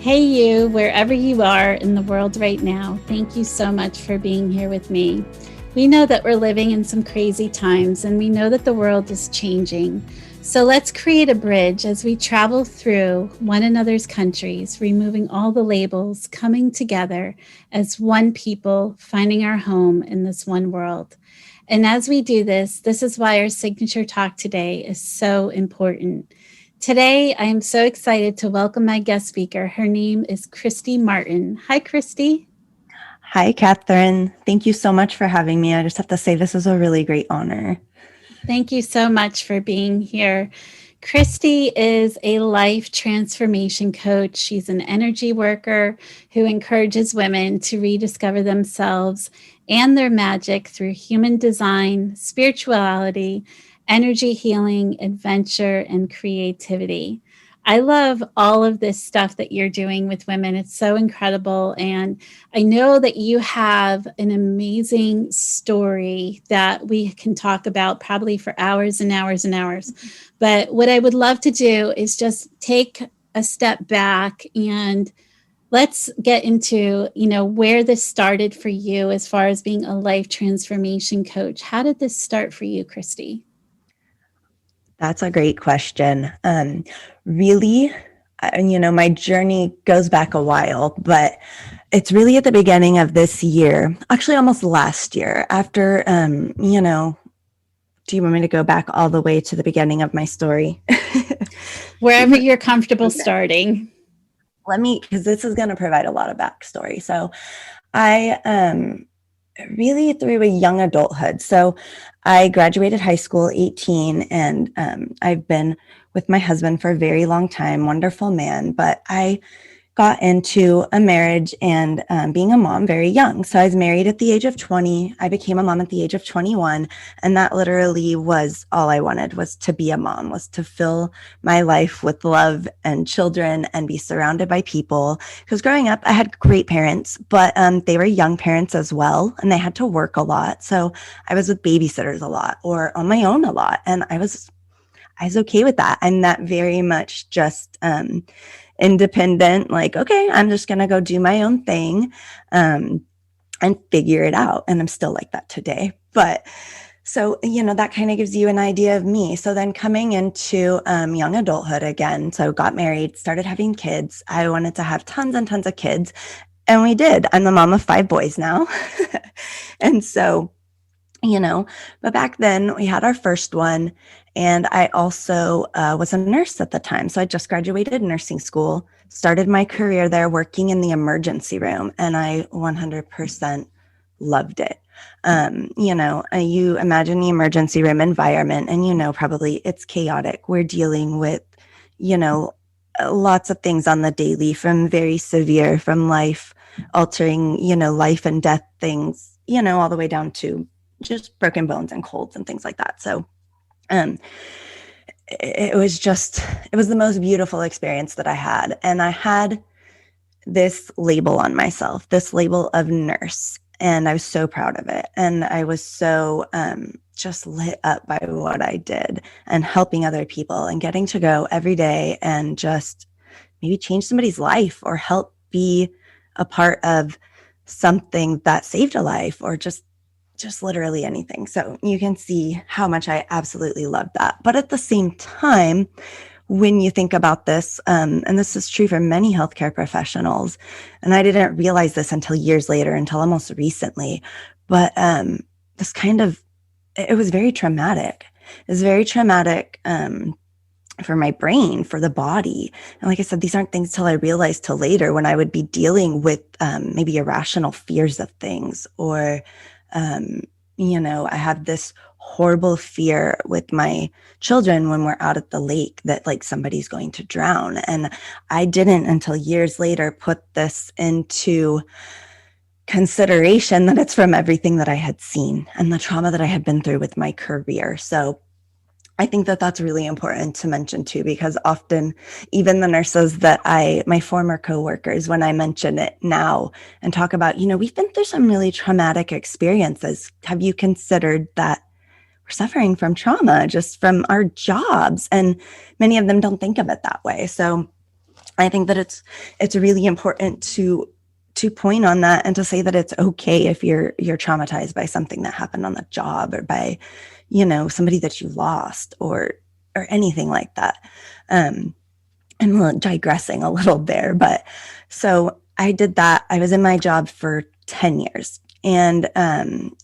Hey, you, wherever you are in the world right now, thank you so much for being here with me. We know that we're living in some crazy times and we know that the world is changing. So let's create a bridge as we travel through one another's countries, removing all the labels, coming together as one people, finding our home in this one world. And as we do this, this is why our signature talk today is so important. Today, I am so excited to welcome my guest speaker. Her name is Kristy Martin. Hi, Kristy. Hi, Catherine. Thank you so much for having me. I just have to say, this is a really great honor. Thank you so much for being here. Kristy is a life transformation coach. She's an energy worker who encourages women to rediscover themselves and their magic through human design, spirituality, energy healing, adventure, and creativity. I love all of this stuff that you're doing with women. It's so incredible. And I know that you have an amazing story that we can talk about probably for hours and hours and hours. But what I would love to do is just take a step back and let's get into, where this started for you as far as being a life transformation coach. How did this start for you, Kristy? That's a great question. Really, my journey goes back a while, but it's really at the beginning of this year, actually almost last year, after, do you want me to go back all the way to the beginning of my story? Wherever you're comfortable starting. Because this is going to provide a lot of backstory. So I really through a young adulthood. So I graduated high school 18, and I've been with my husband for a very long time, wonderful man, but I got into a marriage and being a mom very young. So I was married at the age of 20. I became a mom at the age of 21. And that literally was all I wanted, was to be a mom, was to fill my life with love and children and be surrounded by people. Because growing up, I had great parents, but they were young parents as well. And they had to work a lot. So I was with babysitters a lot or on my own a lot. And I was okay with that. I'm that very much just independent, like, okay, I'm just going to go do my own thing and figure it out. And I'm still like that today. But so, that kind of gives you an idea of me. So then coming into young adulthood again, so got married, started having kids. I wanted to have tons and tons of kids. And we did. I'm the mom of 5 boys now. And so, but back then we had our first one. And I also was a nurse at the time. So I just graduated nursing school, started my career there working in the emergency room, and I 100% loved it. You imagine the emergency room environment and, probably it's chaotic. We're dealing with, lots of things on the daily, from very severe, from life altering, life and death things, all the way down to just broken bones and colds and things like that. So it was the most beautiful experience that I had. And I had this label on myself, this label of nurse. And I was so proud of it. And I was so just lit up by what I did and helping other people and getting to go every day and just maybe change somebody's life or help be a part of something that saved a life, or just literally anything. So you can see how much I absolutely love that. But at the same time, when you think about this, and this is true for many healthcare professionals, and I didn't realize this until years later, until almost recently, but it was very traumatic. It was very traumatic for my brain, for the body. And like I said, these aren't things till I realized till later, when I would be dealing with maybe irrational fears of things, or I have this horrible fear with my children when we're out at the lake that like somebody's going to drown. And I didn't until years later put this into consideration, that it's from everything that I had seen and the trauma that I had been through with my career. So I think that that's really important to mention too, because often even the nurses that my former coworkers, when I mention it now and talk about, we've been through some really traumatic experiences. Have you considered that we're suffering from trauma just from our jobs? And many of them don't think of it that way. So I think that it's really important to point on that and to say that it's okay if you're traumatized by something that happened on the job or by, somebody that you lost or anything like that. I'm digressing a little there, but so I did that. I was in my job for 10 years. And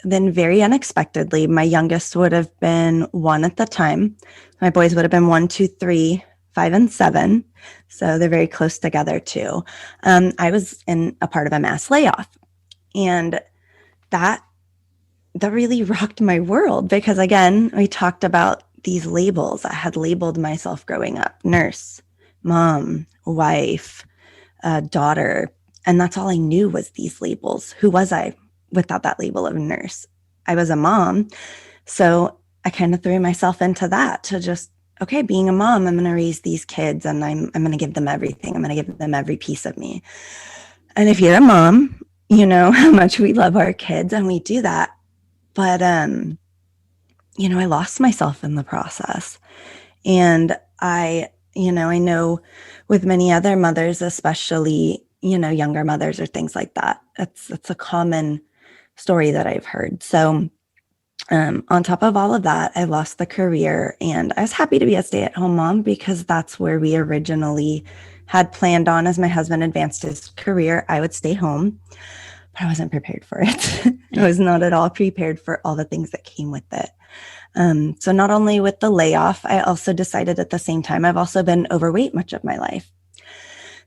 then very unexpectedly, my youngest would have been 1 at the time. My boys would have been 1, 2, 3, 5, and 7. So they're very close together too. I was in a part of a mass layoff. And that really rocked my world because, again, we talked about these labels. I had labeled myself growing up: nurse, mom, wife, daughter. And that's all I knew was these labels. Who was I without that label of nurse? I was a mom. So I kind of threw myself into that to just, okay, being a mom, I'm going to raise these kids and I'm going to give them everything. I'm going to give them every piece of me. And if you're a mom, you know how much we love our kids and we do that. But, I lost myself in the process. And I know with many other mothers, especially, younger mothers or things like that, that's a common story that I've heard. So on top of all of that, I lost the career and I was happy to be a stay-at-home mom because that's where we originally had planned on. As my husband advanced his career, I would stay home, but I wasn't prepared for it. I was not at all prepared for all the things that came with it. So not only with the layoff, I also decided at the same time, I've also been overweight much of my life.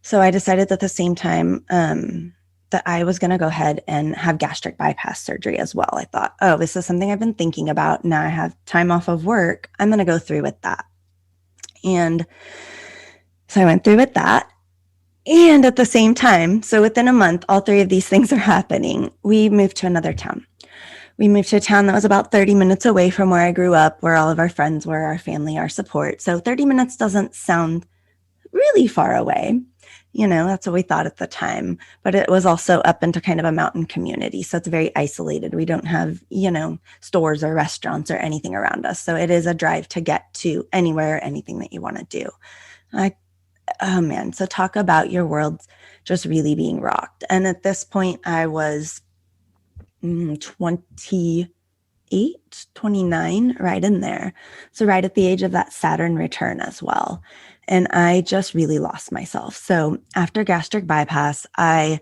So I decided at the same time that I was going to go ahead and have gastric bypass surgery as well. I thought, oh, this is something I've been thinking about. Now I have time off of work. I'm going to go through with that. And so I went through with that. And at the same time, so within a month, all three of these things are happening. We moved to another town. We moved to a town that was about 30 minutes away from where I grew up, where all of our friends were, our family, our support. So 30 minutes doesn't sound really far away. That's what we thought at the time. But it was also up into kind of a mountain community. So it's very isolated. We don't have, stores or restaurants or anything around us. So it is a drive to get to anywhere, anything that you want to do. Oh man. So talk about your world just really being rocked. And at this point, I was 28, 29, right in there. So right at the age of that Saturn return as well. And I just really lost myself. So after gastric bypass, I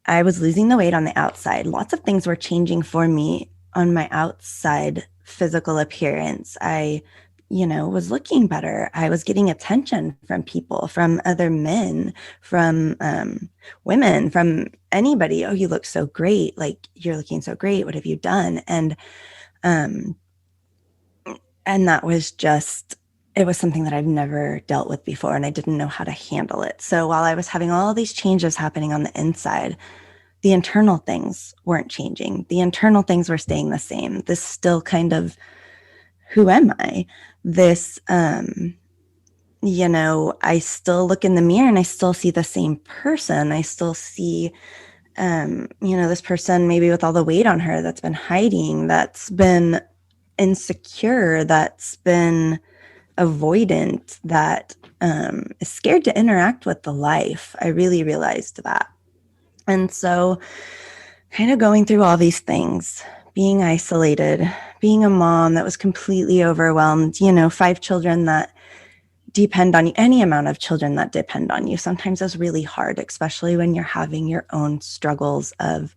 was losing the weight on the outside. Lots of things were changing for me on my outside physical appearance. I, was looking better. I was getting attention from people, from other men, from women, from anybody. Oh, you look so great. Like, you're looking so great. What have you done? And that was just, it was something that I've never dealt with before, and I didn't know how to handle it. So while I was having all these changes happening on the inside, the internal things weren't changing. The internal things were staying the same. This still kind of, who am I? This, I still look in the mirror and I still see the same person. I still see, this person maybe with all the weight on her that's been hiding, that's been insecure, that's been avoidant, that is scared to interact with the life. I really realized that. And so kind of going through all these things, being isolated, being a mom that was completely overwhelmed, 5 children that depend on you, any amount of children that depend on you sometimes is really hard, especially when you're having your own struggles of,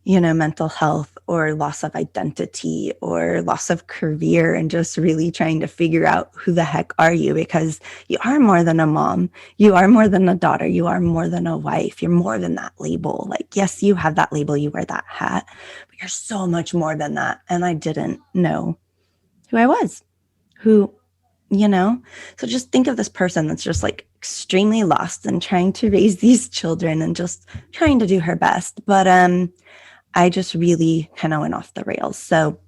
mental health or loss of identity or loss of career, and just really trying to figure out who the heck are you, because you are more than a mom. You are more than a daughter. You are more than a wife. You're more than that label. Like, yes, you have that label. You wear that hat, but you're so much more than that. And I didn't know who I was, so just think of this person that's just like extremely lost and trying to raise these children and just trying to do her best. But, I just really kind of went off the rails. So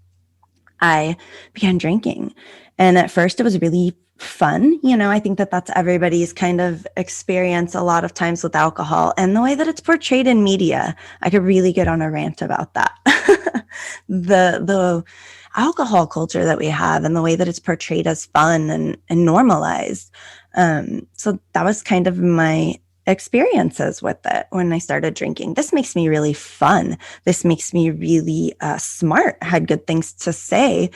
I began drinking. And at first it was really fun. I think that that's everybody's kind of experience a lot of times with alcohol, and the way that it's portrayed in media. I could really get on a rant about that. The alcohol culture that we have and the way that it's portrayed as fun and normalized. So that was kind of my experiences with it when I started drinking. This makes me really fun. This makes me really smart, had good things to say.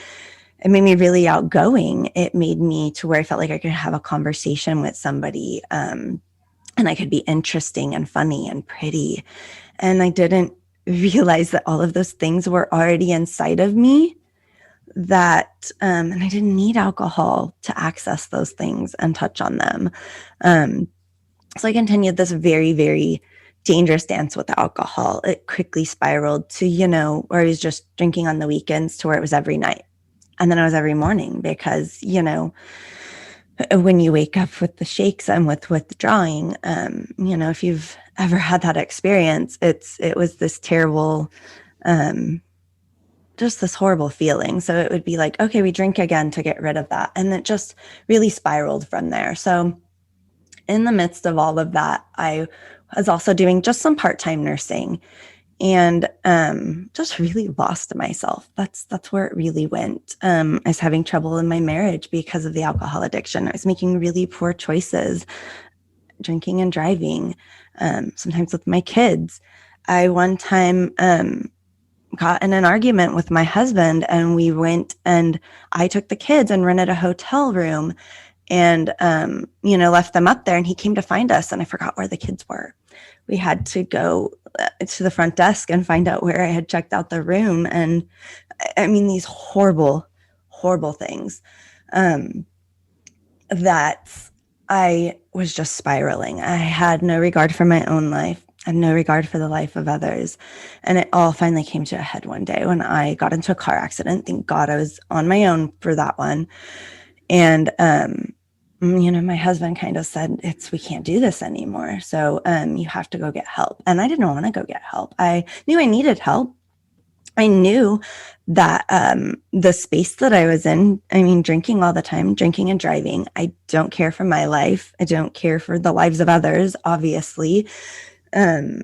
It made me really outgoing. It made me to where I felt like I could have a conversation with somebody, and I could be interesting and funny and pretty. And I didn't realize that all of those things were already inside of me, that and I didn't need alcohol to access those things and touch on them. So I continued this very, very dangerous dance with alcohol. It quickly spiraled to, where I was just drinking on the weekends to where it was every night. And then it was every morning because, when you wake up with the shakes and with withdrawing, if you've ever had that experience, it was this terrible, just this horrible feeling. So it would be like, okay, we drink again to get rid of that. And it just really spiraled from there. So in the midst of all of that, I was also doing just some part-time nursing and just really lost myself. That's where it really went. I was having trouble in my marriage because of the alcohol addiction. I was making really poor choices, drinking and driving, sometimes with my kids. I one time got in an argument with my husband, and we went and I took the kids and rented a hotel room and, left them up there, and he came to find us, and I forgot where the kids were. We had to go to the front desk and find out where I had checked out the room. And I mean, these horrible, horrible things, that I was just spiraling. I had no regard for my own life and no regard for the life of others. And it all finally came to a head one day when I got into a car accident. Thank God I was on my own for that one. And, my husband kind of said, we can't do this anymore. So you have to go get help. And I didn't want to go get help. I knew I needed help. I knew that the space that I was in, drinking all the time, drinking and driving, I don't care for my life. I don't care for the lives of others, obviously. And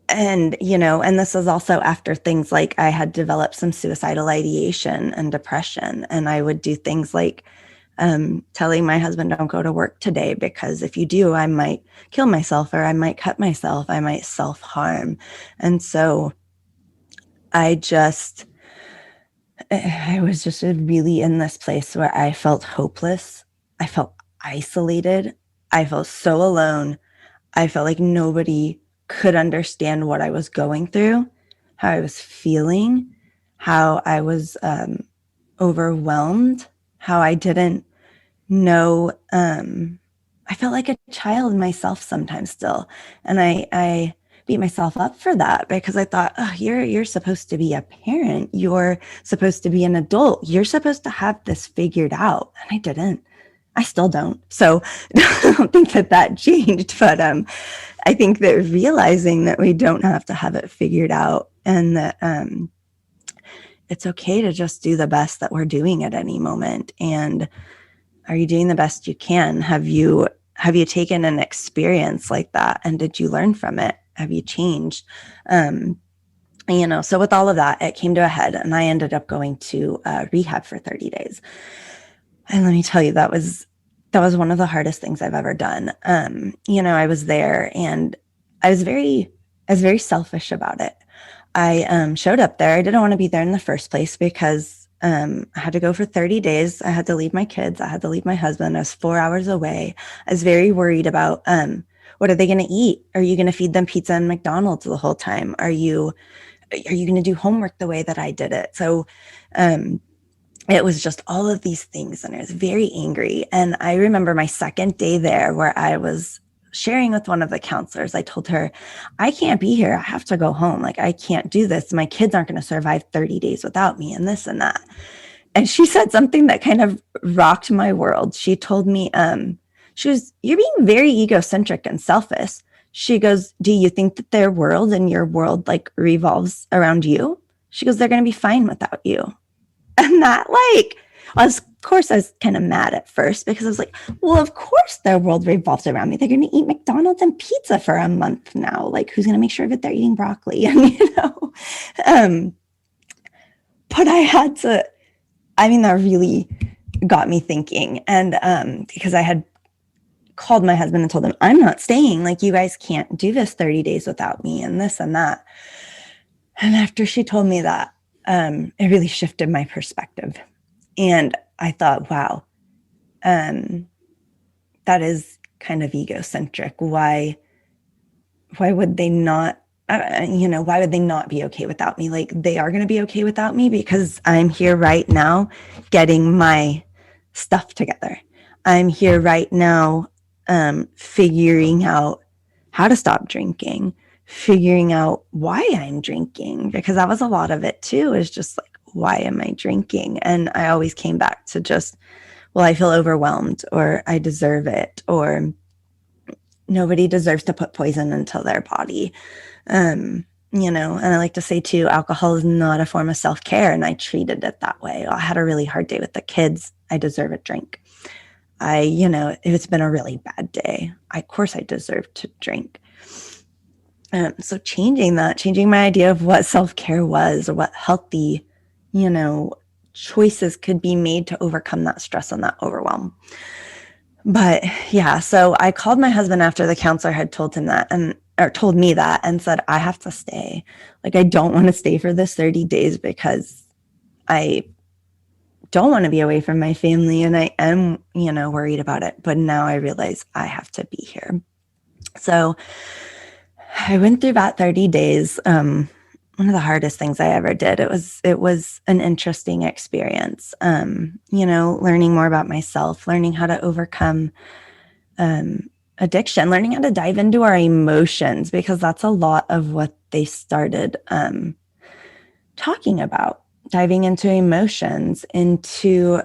this is also after things like I had developed some suicidal ideation and depression. And I would do things like telling my husband, don't go to work today, because if you do, I might kill myself, or I might cut myself, I might self-harm. And so I was just really in this place where I felt hopeless. I felt isolated. I felt so alone. I felt like nobody could understand what I was going through, how I was feeling, how I was overwhelmed, how I didn't know. I felt like a child myself sometimes still. And I beat myself up for that, because I thought, oh, you're supposed to be a parent. You're supposed to be an adult. You're supposed to have this figured out. And I didn't. I still don't. So I don't think that changed. But I think that realizing that we don't have to have it figured out, and that it's okay to just do the best that we're doing at any moment. And are you doing the best you can? Have you taken an experience like that, and did you learn from it? Have you changed? So with all of that, it came to a head, and I ended up going to rehab for 30 days. And let me tell you, that was one of the hardest things I've ever done. I was there, and I was very selfish about it. I showed up there. I didn't want to be there in the first place, because I had to go for 30 days. I had to leave my kids. I had to leave my husband. I was 4 hours away. I was very worried about, what are they going to eat? Are you going to feed them pizza and McDonald's the whole time? Are you going to do homework the way that I did it? So, it was just all of these things, and I was very angry. And I remember my second day there, where I was sharing with one of the counselors. I told her, I can't be here. I have to go home. Like, I can't do this. My kids aren't going to survive 30 days without me, and this and that. And she said something that kind of rocked my world. She told me, you're being very egocentric and selfish. She goes, do you think that their world and your world like revolves around you? She goes, they're going to be fine without you. And that, of course, I was kind of mad at first, because I was like, well, of course their world revolves around me. They're going to eat McDonald's and pizza for a month now. Like, who's going to make sure that they're eating broccoli? And, but I had to I mean, that really got me thinking. And because I had called my husband and told him, I'm not staying. Like, you guys can't do this 30 days without me and this and that. And after she told me that, it really shifted my perspective. And I thought, wow, that is kind of egocentric. Why would they not, why would they not be okay without me? Like, they are going to be okay without me because I'm here right now getting my stuff together. I'm here right now figuring out how to stop drinking, figuring out why I'm drinking, because that was a lot of it too, is just like, why am I drinking? And I always came back to just, well, I feel overwhelmed, or I deserve it, or nobody deserves to put poison into their body. And I like to say too, alcohol is not a form of self-care. And I treated it that way. I had a really hard day with the kids. I deserve a drink. If it's been a really bad day, of course I deserve to drink. So changing my idea of what self-care was, or what healthy, choices could be made to overcome that stress and that overwhelm. But yeah, so I called my husband after the counselor had told me that and said, I have to stay. Like, I don't want to stay for this 30 days because I don't want to be away from my family, and I am, worried about it. But now I realize I have to be here. So I went through that 30 days. One of the hardest things I ever did. It was an interesting experience. Learning more about myself, learning how to overcome addiction, learning how to dive into our emotions, because that's a lot of what they started talking about. Diving into emotions, into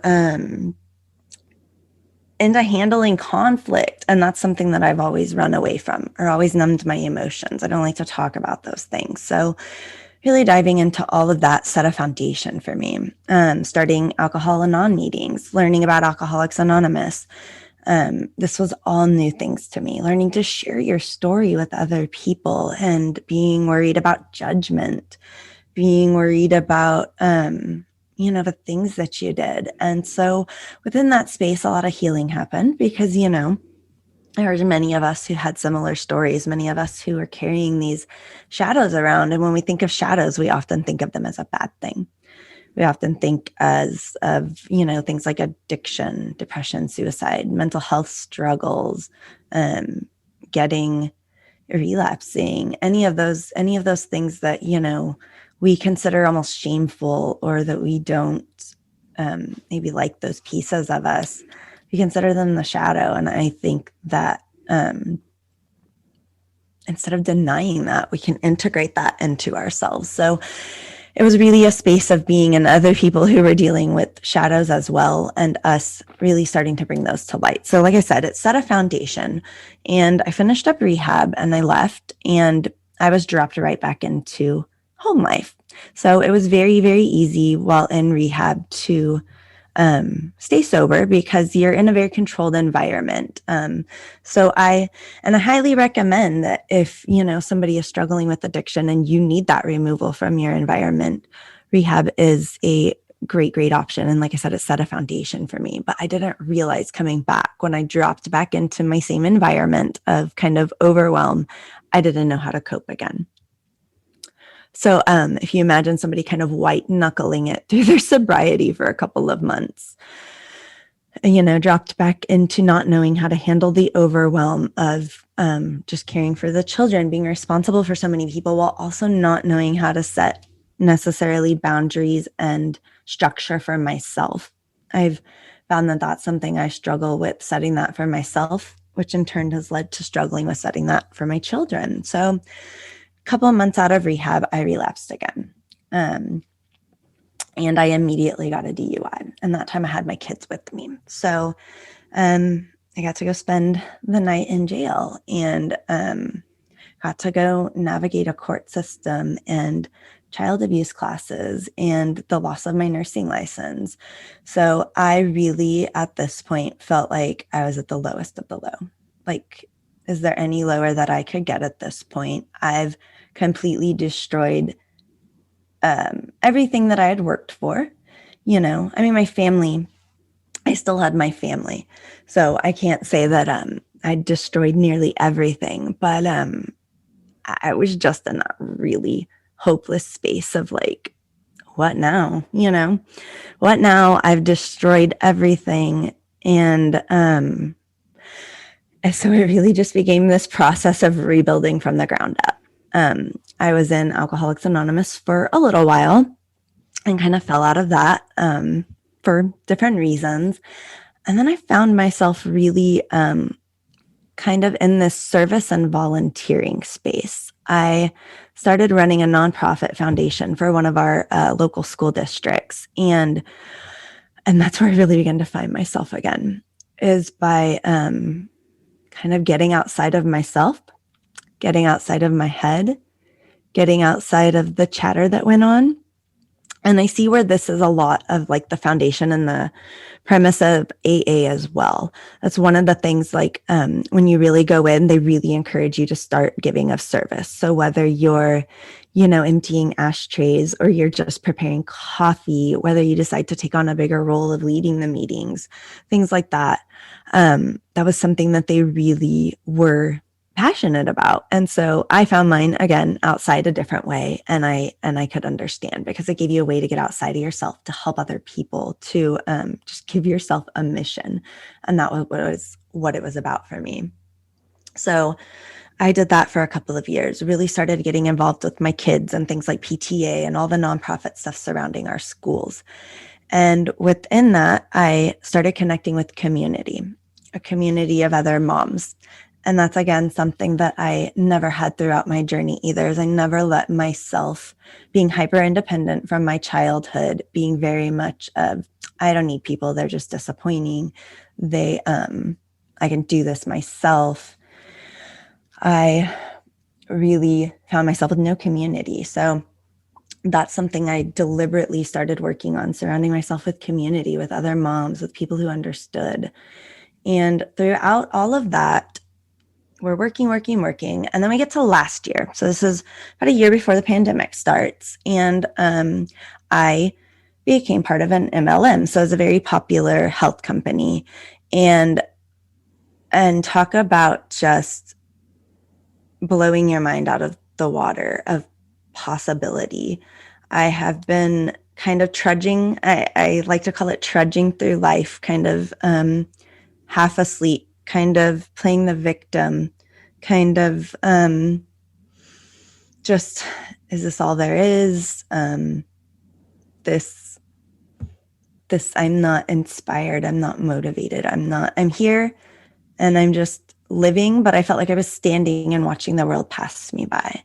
handling conflict. And that's something that I've always run away from, or always numbed my emotions. I don't like to talk about those things. So really diving into all of that set a foundation for me. Starting Alcohol Anon meetings, learning about Alcoholics Anonymous. This was all new things to me. Learning to share your story with other people, and being worried about judgment, being worried about, the things that you did. And so within that space, a lot of healing happened, because, there were many of us who had similar stories, many of us who were carrying these shadows around. And when we think of shadows, we often think of them as a bad thing. We often think of things like addiction, depression, suicide, mental health struggles, relapsing, any of those things that, we consider almost shameful, or that we don't maybe like those pieces of us. We consider them the shadow. And I think that instead of denying that, we can integrate that into ourselves. So it was really a space of being in other people who were dealing with shadows as well, and us really starting to bring those to light. So like I said, it set a foundation, and I finished up rehab and I left, and I was dropped right back into home life. So it was very, very easy while in rehab to stay sober, because you're in a very controlled environment. So I highly recommend that if, somebody is struggling with addiction and you need that removal from your environment, rehab is a great option. And like I said, it set a foundation for me, but I didn't realize coming back, when I dropped back into my same environment of kind of overwhelm, I didn't know how to cope again. So if you imagine somebody kind of white knuckling it through their sobriety for a couple of months, dropped back into not knowing how to handle the overwhelm of just caring for the children, being responsible for so many people, while also not knowing how to set necessarily boundaries and structure for myself. I've found that that's something I struggle with, setting that for myself, which in turn has led to struggling with setting that for my children. So couple of months out of rehab, I relapsed again. And I immediately got a DUI. And that time I had my kids with me. So I got to go spend the night in jail, and got to go navigate a court system and child abuse classes and the loss of my nursing license. So I really, at this point, felt like I was at the lowest of the low. Like, is there any lower that I could get at this point? I've completely destroyed everything that I had worked for. I mean, my family, I still had my family. So I can't say that I destroyed nearly everything, but I was just in a really hopeless space of like, what now? What now? I've destroyed everything. And so it really just became this process of rebuilding from the ground up. I was in Alcoholics Anonymous for a little while and kind of fell out of that for different reasons. And then I found myself really kind of in this service and volunteering space. I started running a nonprofit foundation for one of our local school districts. And that's where I really began to find myself again, is by kind of getting outside of myself, getting outside of my head, getting outside of the chatter that went on. And I see where this is a lot of like the foundation and the premise of AA as well. That's one of the things, like when you really go in, they really encourage you to start giving of service. So whether you're, emptying ashtrays or you're just preparing coffee, whether you decide to take on a bigger role of leading the meetings, things like that, that was something that they really were passionate about. And so I found mine again outside a different way, and I could understand, because it gave you a way to get outside of yourself, to help other people, to just give yourself a mission. And that was what it was about for me. So I did that for a couple of years, really started getting involved with my kids and things like PTA and all the nonprofit stuff surrounding our schools. And within that, I started connecting with a community of other moms. And that's, again, something that I never had throughout my journey either, is I never let myself, being hyper independent from my childhood, being very much of, I don't need people, they're just disappointing. I can do this myself. I really found myself with no community. So that's something I deliberately started working on, surrounding myself with community, with other moms, with people who understood. And throughout all of that, we're working. And then we get to last year. So this is about a year before the pandemic starts. And I became part of an MLM. So it's a very popular health company. And talk about just blowing your mind out of the water of possibility. I have been kind of trudging. I like to call it trudging through life, kind of half asleep, kind of playing the victim, kind of just, is this all there is? This, I'm not inspired. I'm not motivated. I'm here and I'm just living, but I felt like I was standing and watching the world pass me by,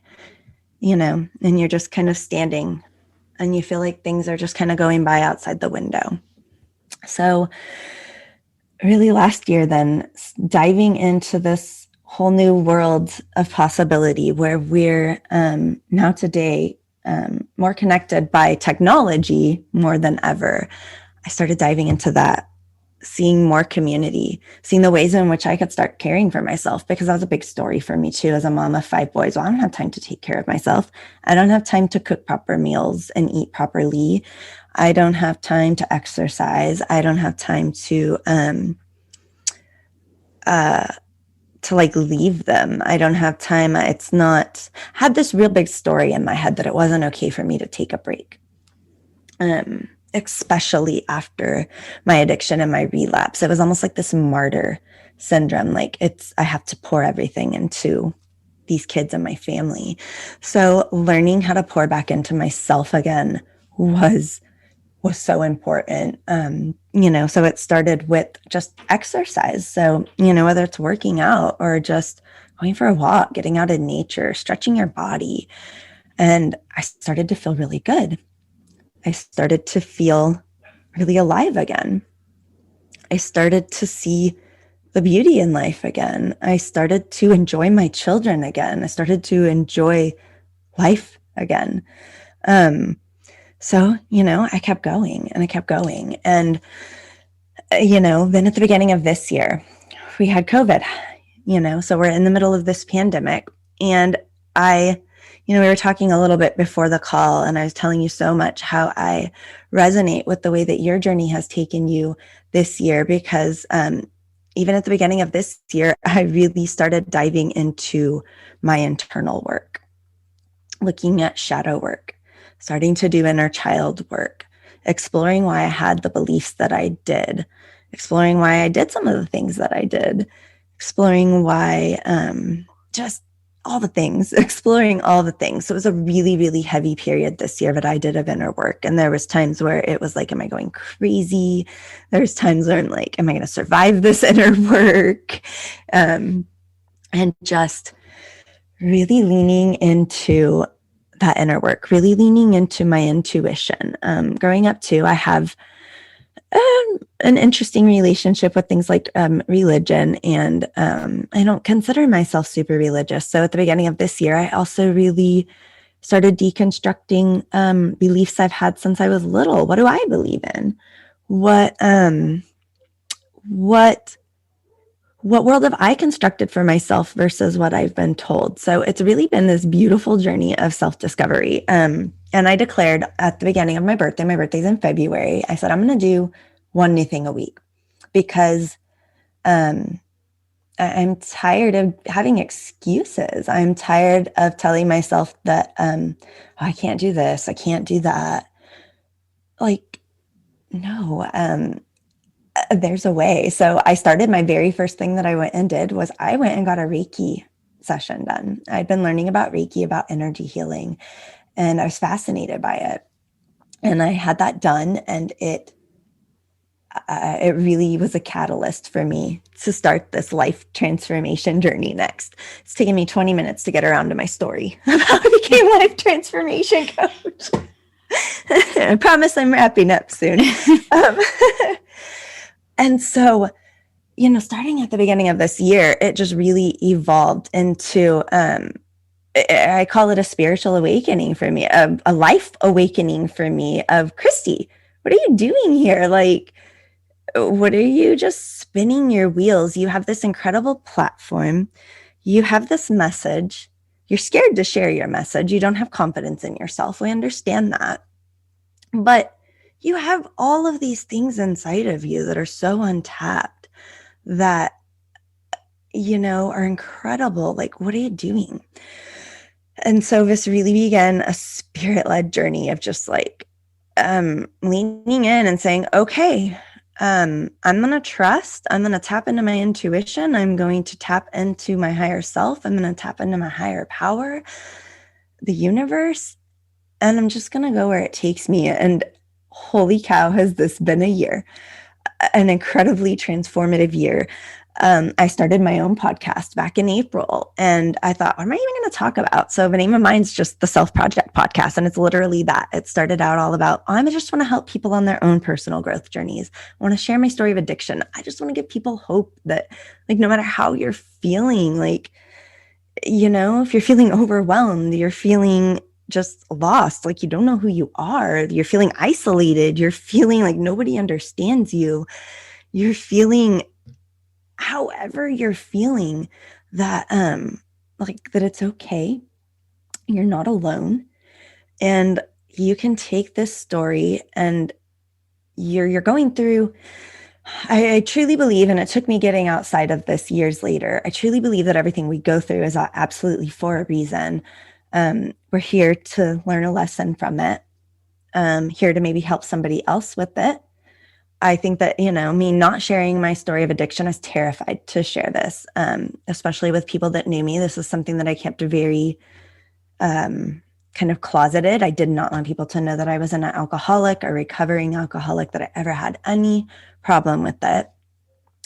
and you're just kind of standing and you feel like things are just kind of going by outside the window. So really last year, then, diving into this whole new world of possibility, where we're now today more connected by technology more than ever. I started diving into that, seeing more community, seeing the ways in which I could start caring for myself, because that was a big story for me too, as a mom of 5 boys. Well, I don't have time to take care of myself. I don't have time to cook proper meals and eat properly. I don't have time to exercise. I don't have time to like leave them. I don't have time. It's not, I had this real big story in my head that it wasn't okay for me to take a break. Especially after my addiction and my relapse. It was almost like this martyr syndrome. Like I have to pour everything into these kids and my family. So learning how to pour back into myself again was so important. So it started with just exercise. So, whether it's working out or just going for a walk, getting out in nature, stretching your body. And I started to feel really good. I started to feel really alive again. I started to see the beauty in life again. I started to enjoy my children again. I started to enjoy life again. So, I kept going and I kept going. And, then at the beginning of this year, we had COVID, so we're in the middle of this pandemic. And I, we were talking a little bit before the call, and I was telling you so much how I resonate with the way that your journey has taken you this year, because even at the beginning of this year, I really started diving into my internal work, looking at shadow work, starting to do inner child work, exploring why I had the beliefs that I did, exploring why I did some of the things that I did, exploring why, just all the things, exploring all the things. So it was a really, really heavy period this year that I did of inner work. And there was times where it was like, am I going crazy? There's times where I'm like, am I going to survive this inner work? And just really leaning into that inner work, really leaning into my intuition. Growing up too, I have an interesting relationship with things like religion, and I don't consider myself super religious. So at the beginning of this year, I also really started deconstructing beliefs I've had since I was little. What do I believe in? What world have I constructed for myself versus what I've been told? So it's really been this beautiful journey of self-discovery. And I declared at the beginning of my birthday's in February, I said, I'm going to do one new thing a week, because I'm tired of having excuses. I'm tired of telling myself that I can't do this, I can't do that. Like, no, there's a way. So I started, my very first thing that I went and did was I went and got a Reiki session done. I'd been learning about Reiki, about energy healing, and I was fascinated by it. And I had that done, and it really was a catalyst for me to start this life transformation journey next. It's taken me 20 minutes to get around to my story of how I became a life transformation coach. I promise I'm wrapping up soon. And so, starting at the beginning of this year, it just really evolved into, I call it a spiritual awakening for me, a life awakening for me of, Kristy, what are you doing here? Like, what are you just spinning your wheels? You have this incredible platform. You have this message. You're scared to share your message. You don't have confidence in yourself. We understand that. But you have all of these things inside of you that are so untapped that, are incredible. Like, what are you doing? And so this really began a spirit-led journey of just like leaning in and saying, okay, I'm going to trust, I'm going to tap into my intuition. I'm going to tap into my higher self. I'm going to tap into my higher power, the universe, and I'm just going to go where it takes me. And holy cow, has this been a year, an incredibly transformative year. I started my own podcast back in April, and I thought, what am I even going to talk about? So the name of mine's just the Self Project Podcast, and it's literally that. It started out all about, I just want to help people on their own personal growth journeys. I want to share my story of addiction. I just want to give people hope that, like, no matter how you're feeling, like, if you're feeling overwhelmed, you're feeling just lost, like you don't know who you are, you're feeling isolated, you're feeling like nobody understands you, you're feeling however you're feeling, that like that it's okay, you're not alone, and you can take this story, and you're going through, I truly believe, and it took me getting outside of this years later, I truly believe that everything we go through is absolutely for a reason. We're here to learn a lesson from it, here to maybe help somebody else with it. I think that, me not sharing my story of addiction, I was terrified to share this, especially with people that knew me. This is something that I kept very kind of closeted. I did not want people to know that I was an alcoholic or recovering alcoholic, that I ever had any problem with it.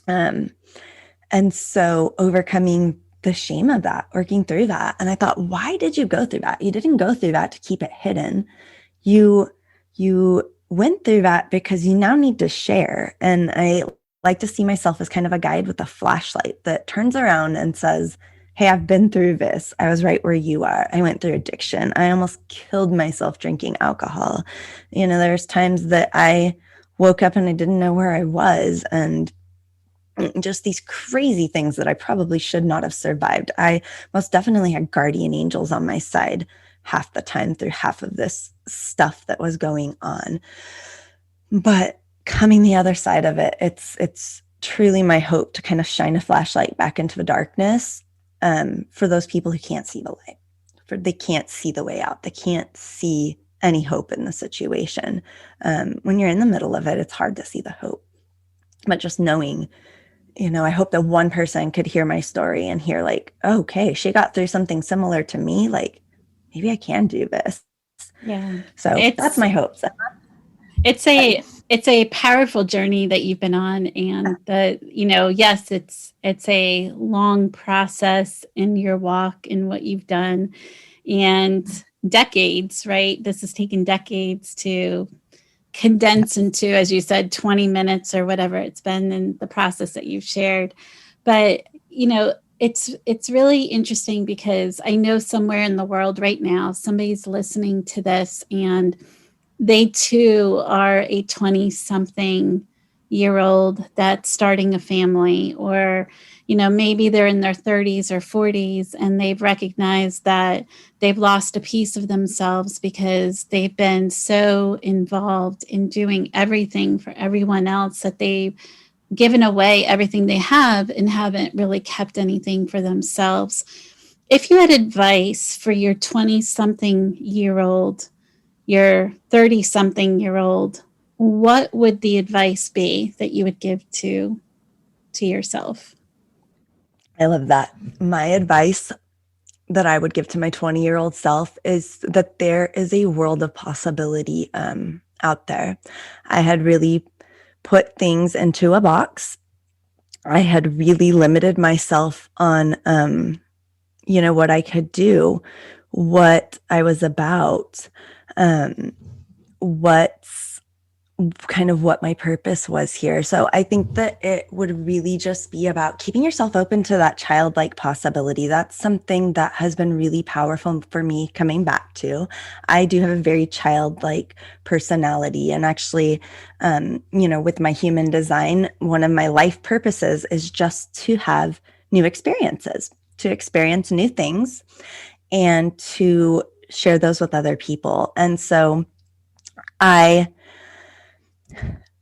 And so overcoming the shame of that, working through that. And I thought, why did you go through that? You didn't go through that to keep it hidden. You went through that because you now need to share. And I like to see myself as kind of a guide with a flashlight that turns around and says, hey, I've been through this. I was right where you are. I went through addiction. I almost killed myself drinking alcohol. There's times that I woke up and I didn't know where I was, and just these crazy things that I probably should not have survived. I most definitely had guardian angels on my side half the time through half of this stuff that was going on. But coming the other side of it, it's truly my hope to kind of shine a flashlight back into the darkness, for those people who can't see the light, for they can't see the way out. They can't see any hope in the situation. When you're in the middle of it, it's hard to see the hope. But just knowing, I hope that one person could hear my story and hear like, oh, okay, she got through something similar to me. Like, maybe I can do this. Yeah. So that's my hopes. It's a powerful journey that you've been on, and yes, it's a long process in your walk and what you've done, and decades, right? This has taken decades to condense into, as you said, 20 minutes or whatever it's been in the process that you've shared. But, it's really interesting because I know somewhere in the world right now, somebody's listening to this and they too are a 20-something-year-old that's starting a family, or, maybe they're in their 30s or 40s and they've recognized that they've lost a piece of themselves because they've been so involved in doing everything for everyone else that they've given away everything they have and haven't really kept anything for themselves. If you had advice for your 20-something-year-old, your 30-something-year-old, what would the advice be that you would give to yourself? I love that. My advice that I would give to my 20-year-old self is that there is a world of possibility out there. I had really put things into a box. I had really limited myself on, what I could do, what I was about, what my purpose was here. So I think that it would really just be about keeping yourself open to that childlike possibility. That's something that has been really powerful for me coming back to. I do have a very childlike personality, and actually, with my human design, one of my life purposes is just to have new experiences, to experience new things, and to share those with other people. And so I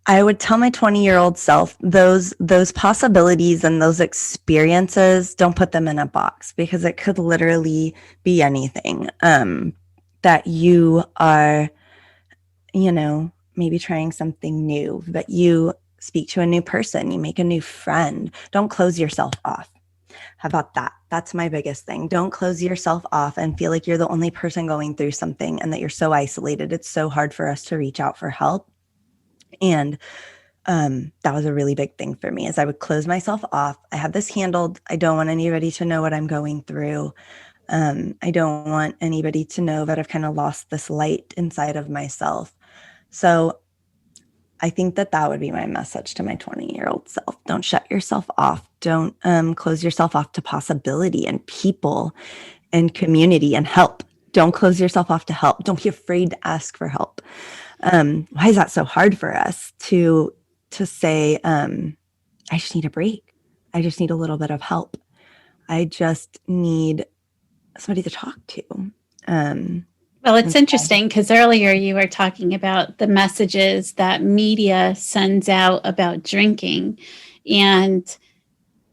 would tell my 20-year-old self, those possibilities and those experiences, don't put them in a box, because it could literally be anything, that you are, maybe trying something new, that you speak to a new person, you make a new friend. Don't close yourself off. How about that? That's my biggest thing. Don't close yourself off and feel like you're the only person going through something and that you're so isolated. It's so hard for us to reach out for help. And that was a really big thing for me, is I would close myself off. I have this handled. I don't want anybody to know what I'm going through. I don't want anybody to know that I've kind of lost this light inside of myself. So I think that would be my message to my 20-year-old self. Don't shut yourself off. Don't close yourself off to possibility and people and community and help. Don't close yourself off to help. Don't be afraid to ask for help. Why is that so hard for us to say, I just need a break. I just need a little bit of help. I just need somebody to talk to. Well, it's interesting because earlier you were talking about the messages that media sends out about drinking, and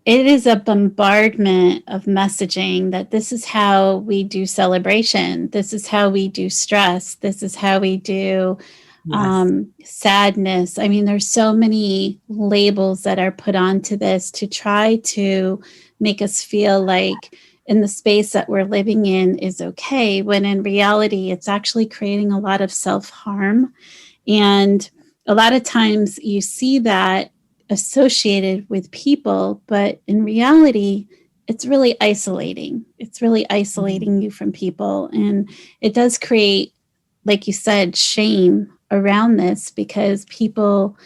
it is a bombardment of messaging that this is how we do celebration. This is how we do stress. This is how we do sadness. I mean, there's so many labels that are put onto this to try to make us feel like in the space that we're living in is okay, when in reality, it's actually creating a lot of self-harm. And a lot of times you see that associated with people, but in reality, it's really isolating. It's really isolating you from people. And it does create, like you said, shame around this, because people,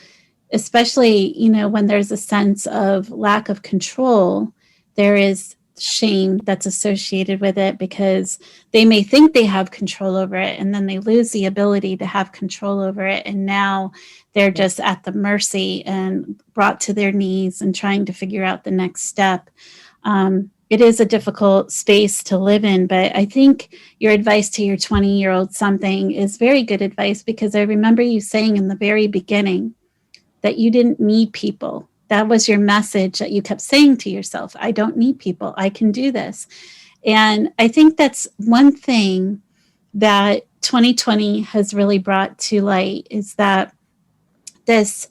especially, when there's a sense of lack of control, there is shame that's associated with it, because they may think they have control over it and then they lose the ability to have control over it, and now they're just at the mercy and brought to their knees and trying to figure out the next step. it is a difficult space to live in, but I think your advice to your 20-year-old something is very good advice, because I remember you saying in the very beginning that you didn't need people. That was your message that you kept saying to yourself. I don't need people. I can do this. And I think that's one thing that 2020 has really brought to light, is that this,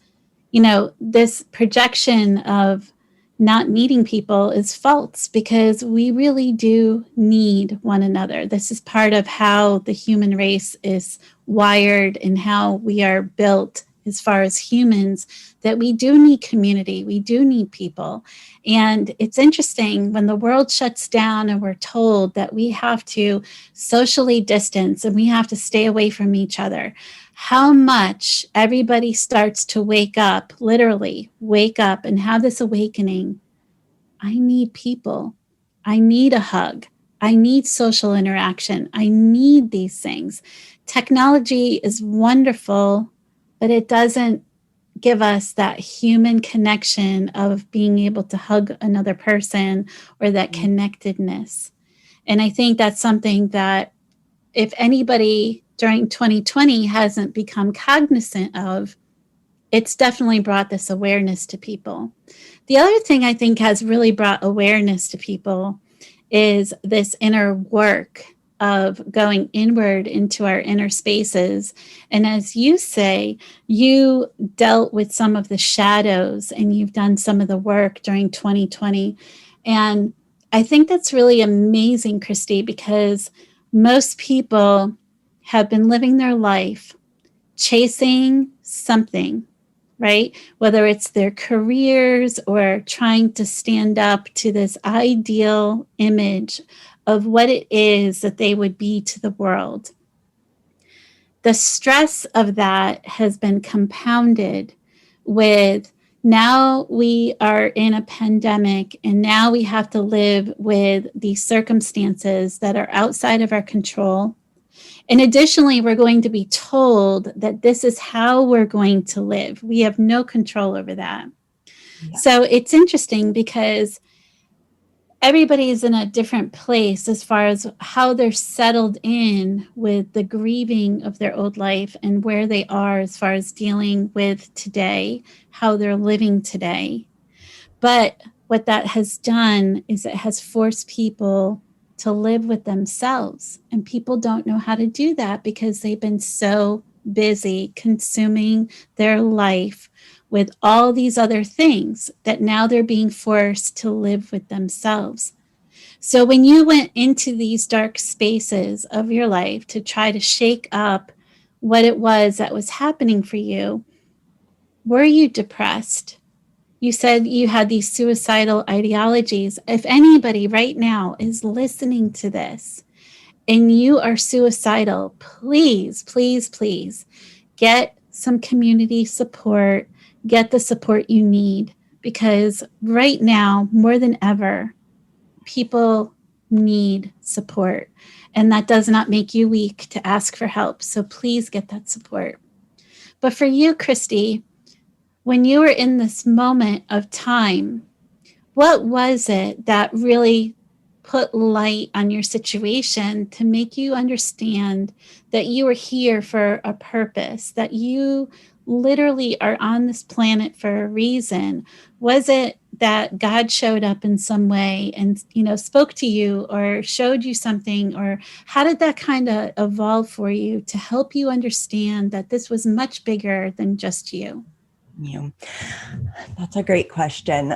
this projection of not needing people is false, because we really do need one another. This is part of how the human race is wired and how we are built as far as humans, that we do need community, we do need people. And it's interesting when the world shuts down and we're told that we have to socially distance and we have to stay away from each other, how much everybody starts to wake up, literally wake up and have this awakening. I need people. I need a hug. I need social interaction. I need these things. Technology is wonderful, but it doesn't give us that human connection of being able to hug another person, or that connectedness. And I think that's something that if anybody during 2020 hasn't become cognizant of, it's definitely brought this awareness to people. The other thing I think has really brought awareness to people is this inner work of going inward into our inner spaces. And as you say, you dealt with some of the shadows and you've done some of the work during 2020. And I think that's really amazing, Kristy, because most people have been living their life chasing something, right? Whether it's their careers or trying to stand up to this ideal image of what it is that they would be to the world. The stress of that has been compounded with, now we are in a pandemic and now we have to live with these circumstances that are outside of our control. And additionally, we're going to be told that this is how we're going to live. We have no control over that. Yeah. So it's interesting because everybody's in a different place as far as how they're settled in with the grieving of their old life and where they are as far as dealing with today, how they're living today. But what that has done is it has forced people to live with themselves. And people don't know how to do that because they've been so busy consuming their life with all these other things that now they're being forced to live with themselves. So when you went into these dark spaces of your life to try to shake up what it was that was happening for you, were you depressed? You said you had these suicidal ideologies. If anybody right now is listening to this and you are suicidal, please, please, please get some community support, get the support you need, because right now, more than ever, people need support. And that does not make you weak to ask for help. So please get that support. But for you, Kristy, when you were in this moment of time, what was it that really put light on your situation to make you understand that you were here for a purpose, that you literally are on this planet for a reason? Was it that God showed up in some way and, spoke to you or showed you something? Or how did that kind of evolve for you to help you understand that this was much bigger than just you? Yeah, that's a great question.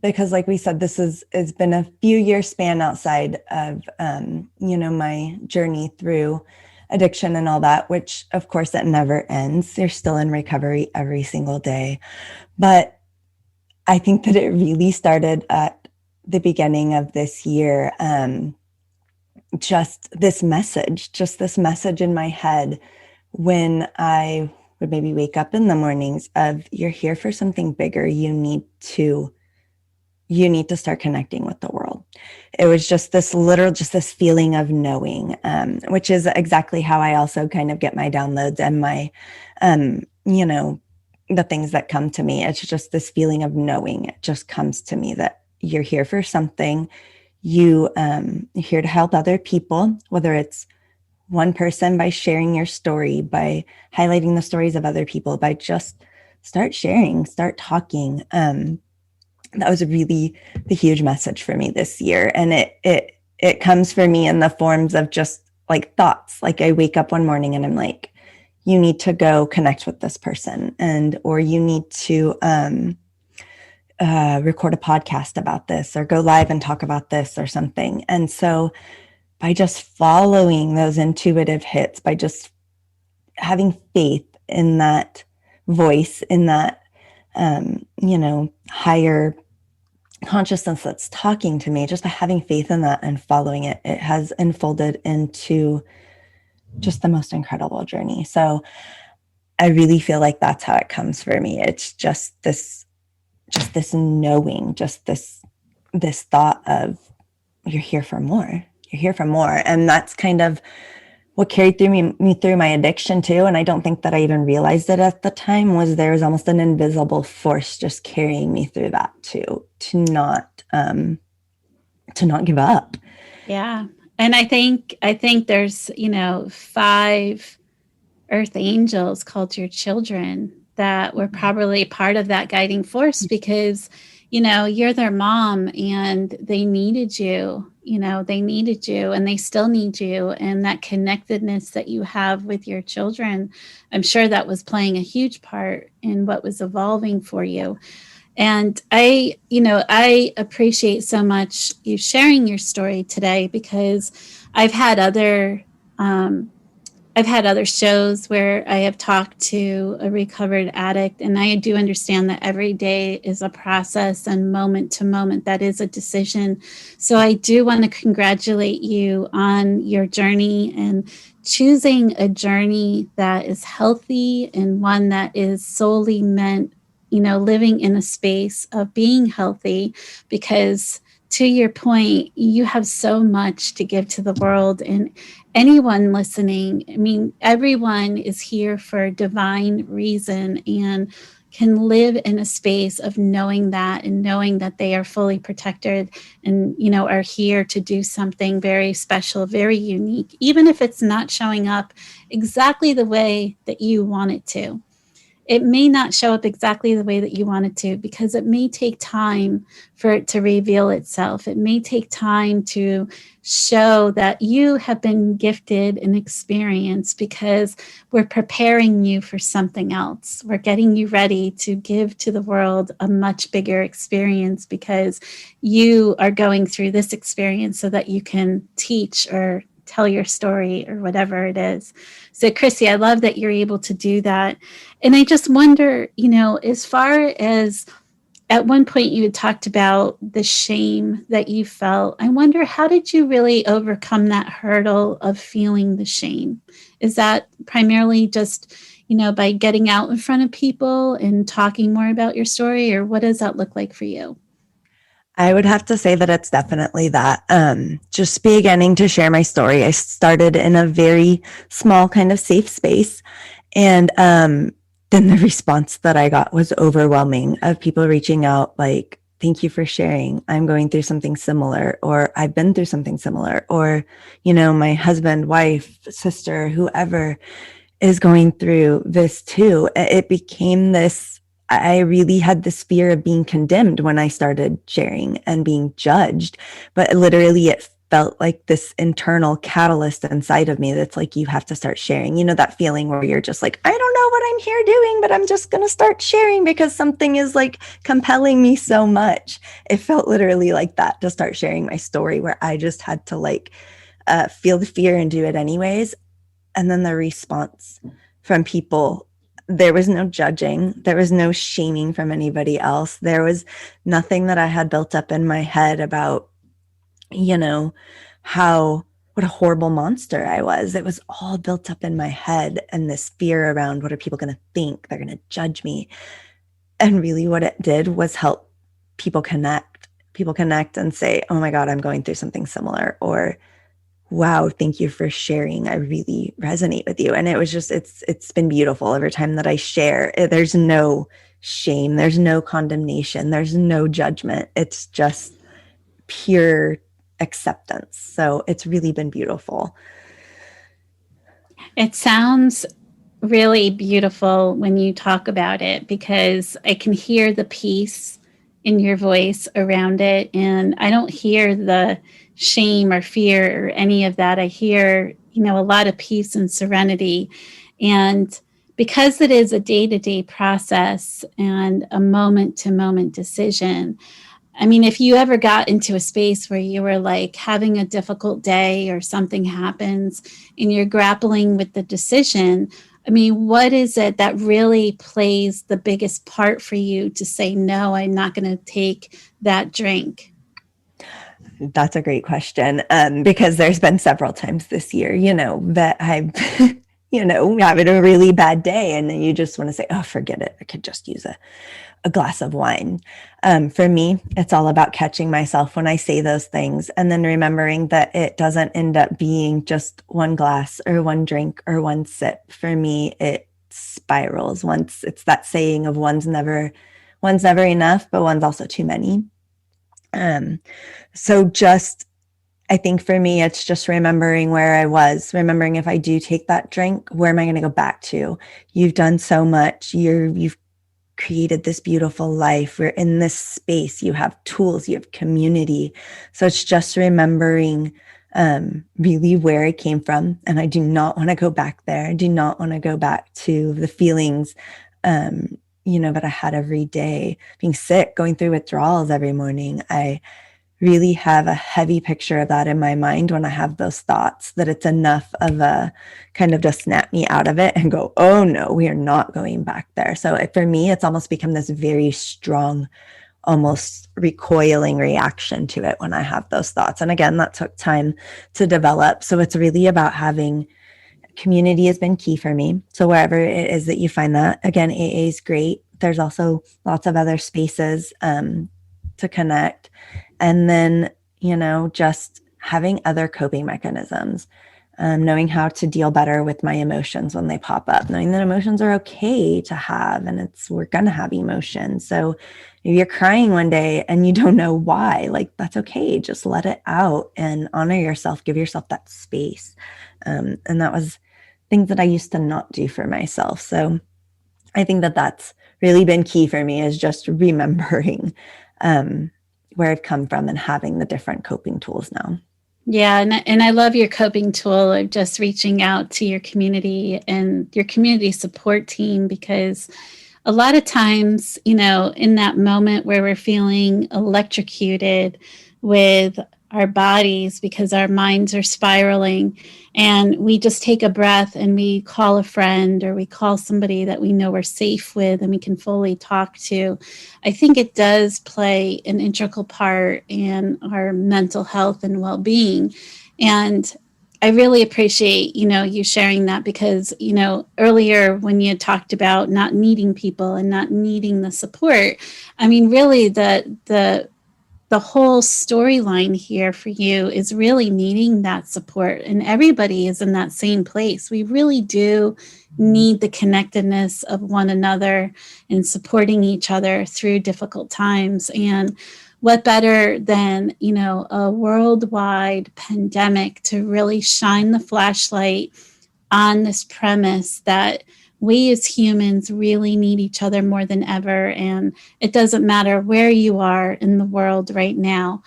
Because like we said, it's been a few years span outside of, my journey through addiction and all that, which of course it never ends. You're still in recovery every single day. But I think that it really started at the beginning of this year. Just this message in my head when I would maybe wake up in the mornings of, you're here for something bigger. You need to start connecting with the world. It was just this feeling of knowing, which is exactly how I also kind of get my downloads and my, the things that come to me. It's just this feeling of knowing. It just comes to me that, you're here for something. You're here to help other people, whether it's one person, by sharing your story, by highlighting the stories of other people, by just start sharing, start talking. That was really the huge message for me this year. And it comes for me in the forms of just like thoughts. Like I wake up one morning and I'm like, you need to go connect with this person, or you need to record a podcast about this, or go live and talk about this or something. And so by just following those intuitive hits, by just having faith in that voice, in that, higher consciousness that's talking to me, just by having faith in that and following it, it has unfolded into just the most incredible journey. So I really feel like that's how it comes for me. It's just this knowing, just this thought of you're here for more. You're here for more. And that's kind of what carried me through my addiction too. And I don't think that I even realized it at the time, was there was almost an invisible force just carrying me through that too, to not give up. Yeah. And I think there's, 5 earth angels called your children that were probably part of that guiding force, because, you're their mom and they needed you, and they still need you. And that connectedness that you have with your children, I'm sure that was playing a huge part in what was evolving for you. And I appreciate so much you sharing your story today, because I've had other shows where I have talked to a recovered addict, and I do understand that every day is a process, and moment to moment, that is a decision. So I do want to congratulate you on your journey, and choosing a journey that is healthy and one that is solely meant, living in a space of being healthy, because to your point, you have so much to give to the world. And anyone listening, I mean, everyone is here for a divine reason and can live in a space of knowing that, and knowing that they are fully protected and, are here to do something very special, very unique, even if it's not showing up exactly the way that you want it to. It may not show up exactly the way that you want it to, because it may take time for it to reveal itself. It may take time to show that you have been gifted an experience, because we're preparing you for something else. We're getting you ready to give to the world a much bigger experience, because you are going through this experience so that you can teach or tell your story or whatever it is. So, Kristy, I love that you're able to do that. And I just wonder, as far as at one point you had talked about the shame that you felt, I wonder, how did you really overcome that hurdle of feeling the shame? Is that primarily just, by getting out in front of people and talking more about your story, or what does that look like for you? I would have to say that it's definitely that. Just beginning to share my story. I started in a very small kind of safe space. And then the response that I got was overwhelming, of people reaching out like, thank you for sharing. I'm going through something similar, or I've been through something similar, or, my husband, wife, sister, whoever is going through this too. It became this, I really had this fear of being condemned when I started sharing and being judged. But literally, it felt like this internal catalyst inside of me that's like, you have to start sharing. That feeling where you're just like, I don't know what I'm here doing, but I'm just going to start sharing because something is like compelling me so much. It felt literally like that, to start sharing my story, where I just had to feel the fear and do it anyways. And then the response from people, there was no judging. There was no shaming from anybody else. There was nothing that I had built up in my head about, what a horrible monster I was. It was all built up in my head, and this fear around, what are people going to think? They're going to judge me. And really what it did was help people connect and say, oh my God, I'm going through something similar, or wow, thank you for sharing. I really resonate with you. And it was just, it's been beautiful every time that I share. There's no shame. There's no condemnation. There's no judgment. It's just pure acceptance. So it's really been beautiful. It sounds really beautiful when you talk about it, because I can hear the peace in your voice around it. And I don't hear the shame or fear or any of that. I hear, a lot of peace and serenity. And because it is a day-to-day process and a moment-to-moment decision, I mean, if you ever got into a space where you were like having a difficult day or something happens and you're grappling with the decision, I mean, what is it that really plays the biggest part for you to say, no, I'm not going to take that drink? That's a great question, because there's been several times this year, that I've, having a really bad day, and then you just want to say, oh, forget it. I could just use a glass of wine. For me, it's all about catching myself when I say those things, and then remembering that it doesn't end up being just one glass or one drink or one sip. For me, it spirals. Once it's that saying of one's never enough, but one's also too many. So just, I think for me, it's just remembering where I was, remembering if I do take that drink, where am I going to go back to? You've done so much. You've created this beautiful life. We're in this space. You have tools, you have community. So it's just remembering really where I came from. And I do not want to go back there. I do not want to go back to the feelings, that I had every day, being sick, going through withdrawals every morning. I really have a heavy picture of that in my mind when I have those thoughts, that it's enough of a kind of just snap me out of it and go, oh no, we are not going back there. So for me, it's almost become this very strong, almost recoiling reaction to it when I have those thoughts. And again, that took time to develop. So it's really about having community has been key for me. So wherever it is that you find that, again, AA is great. There's also lots of other spaces to connect. And then, just having other coping mechanisms, knowing how to deal better with my emotions when they pop up, knowing that emotions are okay to have, and we're going to have emotions. So if you're crying one day and you don't know why, like, that's okay. Just let it out and honor yourself, give yourself that space. And that was things that I used to not do for myself. So I think that that's really been key for me, is just remembering where I've come from and having the different coping tools now. Yeah, and I love your coping tool of just reaching out to your community and your community support team, because a lot of times, in that moment where we're feeling electrocuted with our bodies because our minds are spiraling, and we just take a breath and we call a friend or we call somebody that we know we're safe with and we can fully talk to, I think it does play an integral part in our mental health and well-being. And I really appreciate, you sharing that, because, earlier when you talked about not needing people and not needing the support, I mean, really the whole storyline here for you is really needing that support, and everybody is in that same place. We really do need the connectedness of one another and supporting each other through difficult times. And what better than, a worldwide pandemic to really shine the flashlight on this premise that we as humans really need each other more than ever. And it doesn't matter where you are in the world right now,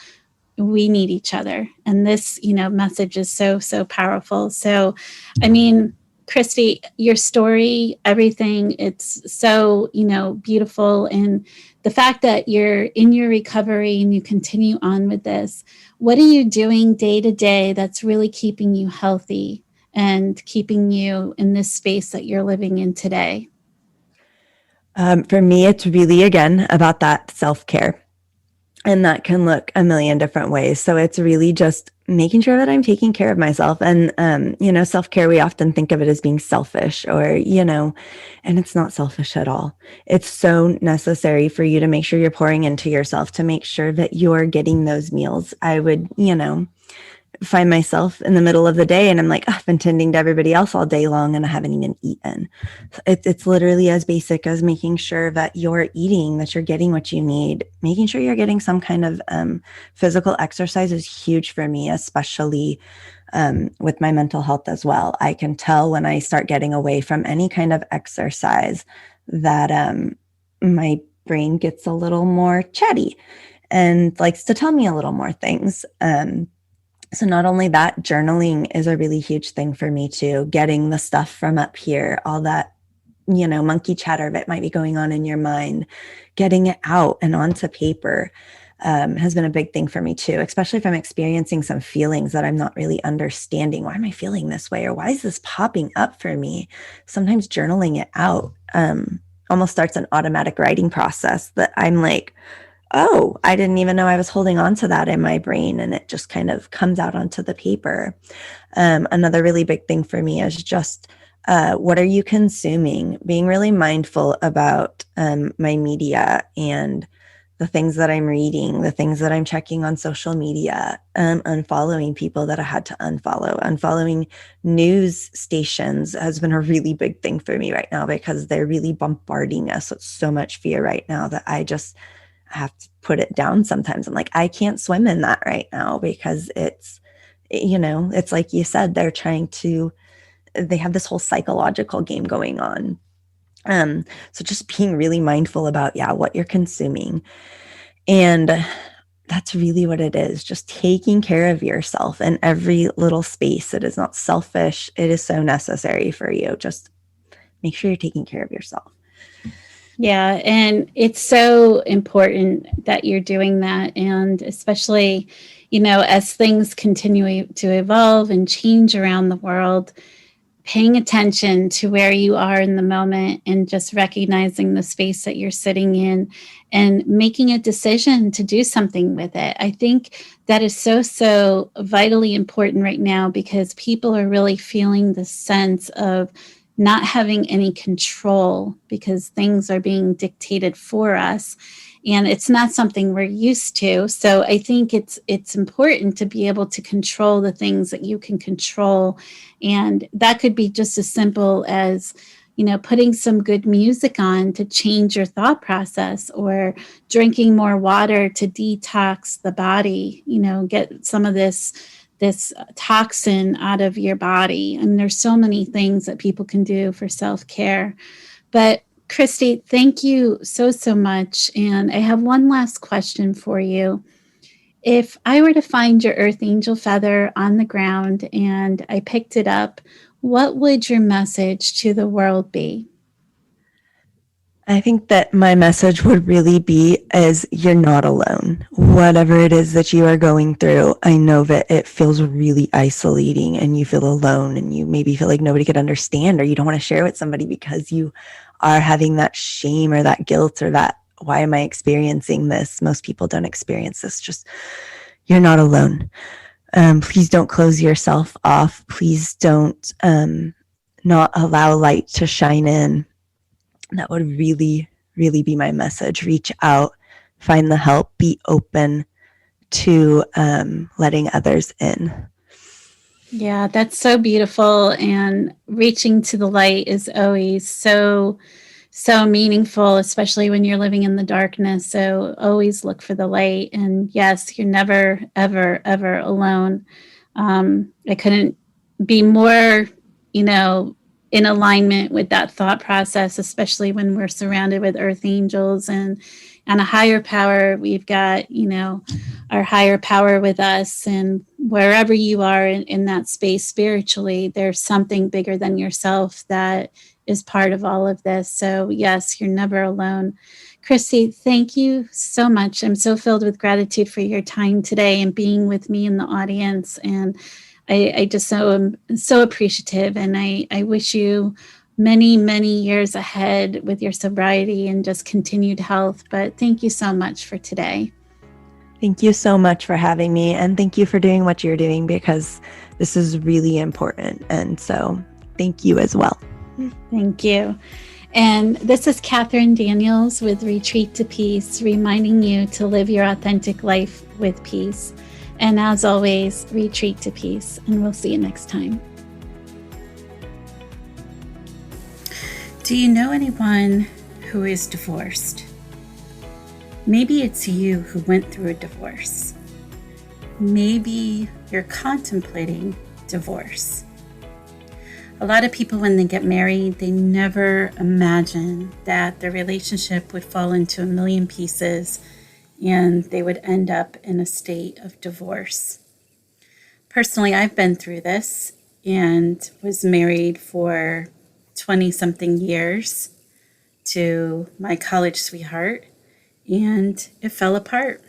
we need each other. And this, message is so, so powerful. So, I mean, Kristy, your story, everything, it's so, beautiful. And the fact that you're in your recovery and you continue on with this, what are you doing day to day that's really keeping you healthy and keeping you in this space that you're living in today? For me, it's really, again, about that self-care. And that can look a million different ways. So it's really just making sure that I'm taking care of myself. And, self-care, we often think of it as being selfish or, and it's not selfish at all. It's so necessary for you to make sure you're pouring into yourself, to make sure that you're getting those meals. I would, find myself in the middle of the day and I'm like, I've been tending to everybody else all day long and I haven't even eaten. It's literally as basic as making sure that you're eating, that you're getting what you need. Making sure you're getting some kind of physical exercise is huge for me, especially with my mental health as well. I can tell when I start getting away from any kind of exercise that my brain gets a little more chatty and likes to tell me a little more things. So not only that, journaling is a really huge thing for me too. Getting the stuff from up here, all that, monkey chatter that might be going on in your mind, getting it out and onto paper has been a big thing for me too, especially if I'm experiencing some feelings that I'm not really understanding. Why am I feeling this way? Or why is this popping up for me? Sometimes journaling it out almost starts an automatic writing process that I'm like, oh, I didn't even know I was holding on to that in my brain. And it just kind of comes out onto the paper. Another really big thing for me is just what are you consuming? Being really mindful about my media and the things that I'm reading, the things that I'm checking on social media, unfollowing people that I had to unfollow. Unfollowing news stations has been a really big thing for me right now because they're really bombarding us with so much fear right now that I have to put it down sometimes. I'm like, I can't swim in that right now because it's like you said, they have this whole psychological game going on. So just being really mindful about, what you're consuming. And that's really what it is. Just taking care of yourself in every little space. It is not selfish. It is so necessary for you. Just make sure you're taking care of yourself. Yeah, and it's so important that you're doing that. And especially, as things continue to evolve and change around the world, paying attention to where you are in the moment and just recognizing the space that you're sitting in and making a decision to do something with it. I think that is so vitally important right now because people are really feeling the sense of not having any control because things are being dictated for us. And it's not something we're used to. So I think it's important to be able to control the things that you can control. And that could be just as simple as, putting some good music on to change your thought process, or drinking more water to detox the body, get some of this toxin out of your body. And there's so many things that people can do for self-care. But Kristy, thank you so much. And I have one last question for you. If I were to find your earth angel feather on the ground and I picked it up, what would your message to the world be? I think that my message would really be is you're not alone. Whatever it is that you are going through, I know that it feels really isolating and you feel alone and you maybe feel like nobody could understand or you don't want to share with somebody because you are having that shame or that guilt or that, why am I experiencing this? Most people don't experience this. Just, you're not alone. Please don't close yourself off. Please don't not allow light to shine in. That would really, really be my message. Reach out, find the help, be open to letting others in. Yeah, that's so beautiful. And reaching to the light is always so meaningful, especially when you're living in the darkness. So always look for the light. And yes, you're never, ever, ever alone. I couldn't be more, in alignment with that thought process, especially when we're surrounded with earth angels and a higher power. We've got, our higher power with us, and wherever you are in that space spiritually, there's something bigger than yourself that is part of all of this. So yes, you're never alone. Kristy, thank you so much. I'm so filled with gratitude for your time today and being with me in the audience. And I just am so appreciative, and I wish you many, many years ahead with your sobriety and just continued health. But thank you so much for today. Thank you so much for having me, and thank you for doing what you're doing because this is really important. And so thank you as well. Thank you. And this is Catherine Daniels with Retreat to Peace, reminding you to live your authentic life with peace. And as always, retreat to peace, and we'll see you next time. Do you know anyone who is divorced? Maybe it's you who went through a divorce. Maybe you're contemplating divorce. A lot of people, when they get married, they never imagine that their relationship would fall into a million pieces and they would end up in a state of divorce. Personally, I've been through this and was married for 20-something years to my college sweetheart, and it fell apart.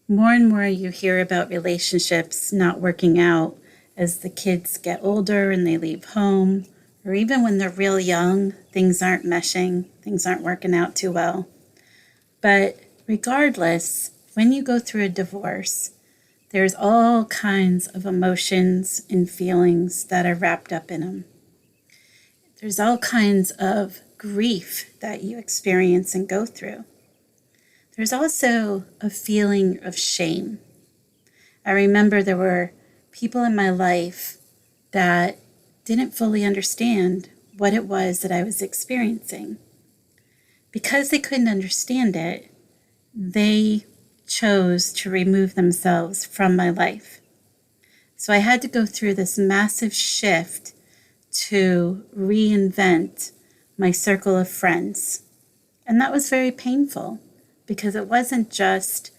More and more you hear about relationships not working out as the kids get older and they leave home, or even when they're real young, things aren't meshing, things aren't working out too well. But regardless, when you go through a divorce, there's all kinds of emotions and feelings that are wrapped up in them. There's all kinds of grief that you experience and go through. There's also a feeling of shame. I remember there were people in my life that didn't fully understand what it was that I was experiencing. Because they couldn't understand it, they chose to remove themselves from my life. So I had to go through this massive shift to reinvent my circle of friends. And that was very painful because it wasn't just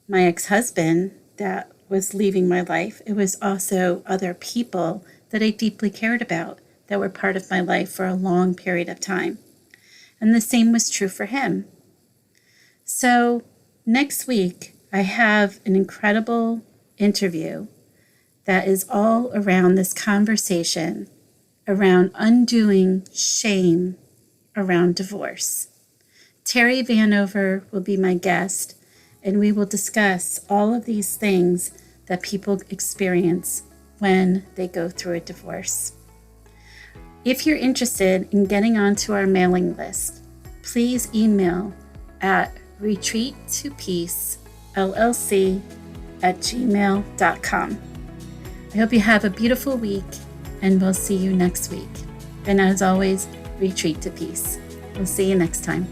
my ex-husband that was leaving my life. It was also other people that I deeply cared about that were part of my life for a long period of time. And the same was true for him. So next week, I have an incredible interview that is all around this conversation around undoing shame around divorce. Terry Vanover will be my guest, and we will discuss all of these things that people experience when they go through a divorce. If you're interested in getting onto our mailing list, please email at retreattopeacellc@gmail.com. I hope you have a beautiful week, and we'll see you next week. And as always, retreat to peace. We'll see you next time.